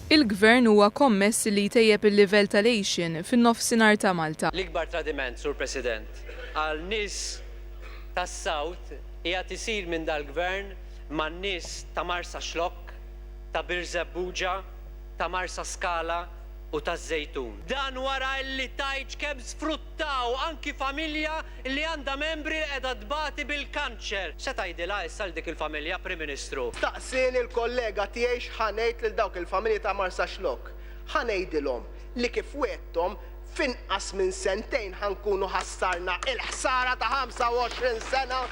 Il-Gvern huwa kommess li jtejjeb il-livell tal-għejxin fin-nofsinhar ta' Malta. L-ikbar tradiment, Sur President, għal nies tas-Sawt qiegħed isir minn dal-Gvern man-nies ta' Marsa Xlokk, ta' Birzebbuġa, ta' Marsa Skala u ta' Żejtun. Dan wara li tajt kemm sfruttaw anki familja li għandha membri qiegħda tbati bil-kanċer. Se tgħidilha issa l dik il-familja, Prim Ministru? Taqsin il-kollega tiegħi x'ħanejt lil dawk il-familji ta' Marsa Xlokk. Ħanejdilhom li kif wettom finqas minn sentejn ħankunu ħassarna il-ħsara ta' 25 sena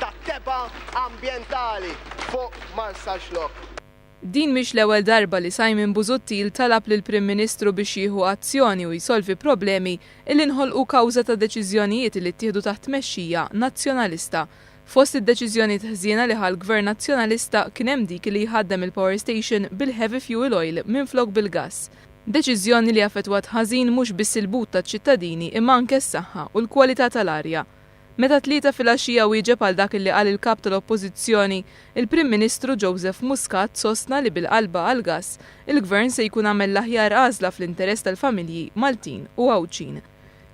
ta' teba ambjentali fuq Marsa Xlokk. Din mhix l-ewwel darba li Simon Busuttil talab lill-Prim Ministru biex jieħu azzjoni u jsolvi problemi illi nħolqu kawża ta' deċiżjonijiet li ttieħdu taħt tmexxija nazzjonalista. Fost id-deċiżjoni ħżiena li ħall-Gvern Nazzjonalista kien hemm dik li jħaddem il-power station bil-heavy fuel oil minflok bil-gass. Deċiżjoni li affettwat ħażin mhux biss il-but taċ-ċittadini imma anke s-saħħa u l-kwalità tal-arja. Meta tlieta fil-għaxija wieġeb għal dak li qal il-kap tal-Oppożizzjoni, il-Prim Ministru Joseph Muscat sostna li bil-qalba għall-gass il-Gvern se jkun għamel l-aħjar għażla fl-interess tal-familji Maltin u Għawdxin.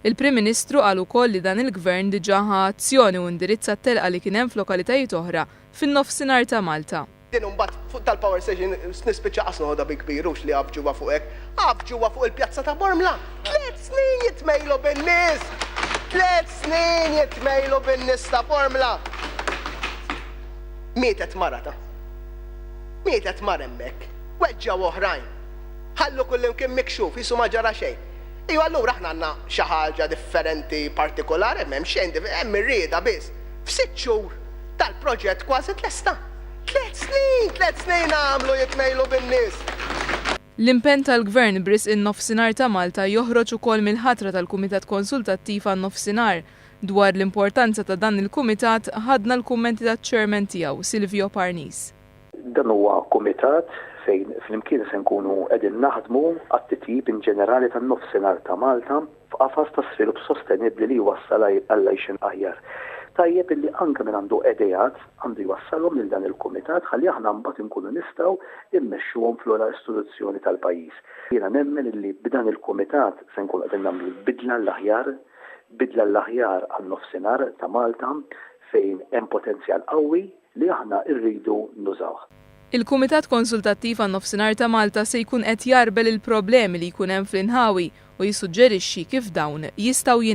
Il-Prim Ministru qal ukoll li dan il-Gvern diġà ħa azzjoni u indirizza t-telqa li kien hemm f'lokalitajiet oħra fin-nofsinhar ta' Malta. Din imbagħad fuq tal-power station nispiċċa qasnu ħoda bi kbirux li qabġuha fuq hekk. Qabġuha fuq il-pjazza ta' Bormla. 3 snin jitmejlu bin-nies. 3 snin jitmejlu bin-nies ta' Bormla. Mietet marata. Mietet mar hemmhekk. Weġġaw oħrajn. Ħallu kullimkien mikxuf, jisu ma ġara xejn. Iju allura aħna għandna xi ħaġa differenti partikolari, hemm xejn, hemm irrieda biss. F'6 xhur tal-proġett kważi tlesta. 3 snin għamlu jitmejlu bin-nies. L-impenn tal-Gvern bris in-Nofsinhar ta' Malta joħroġ ukoll mill-ħatra tal-Kumitat Konsultattiv għan-Nofsinhar. Dwar l-importanza ta' dan il-Kumitat ħadna l-kummenti taċ-Chairman tiegħu, Silvio Parnis. Dan huwa kumitat fejn flimkien se nkunu qegħdin naħdmu għat-titjib in ġenerali tan-Nofsinhar ta' Malta f'qafas ta' svilupp sostenibbli li jwassal għall-għajxin aħjar. Tajjeb illi anke minn għandu edejat għandu jwassalhom lil dan il-kumitat ħalli aħna mbagħad inkunu nistgħu immexxuhom fl-ola istituzzjoni tal-pajjiż. Jiena nemmen illi b'dan il-kumitat se nkunu qegħdin nagħmlu bidla l-aħjar għan-nofsinhar ta' Malta fejn hemm potenzjal qawwi li aħna rridu nużawh. Il-Kumitat Konsultattiv għan-Nofsinhar ta' Malta se jkun qed jarbel il-problemi li jkun hemm fl-inħawi u jissuġġerixxi kif dawn jistgħu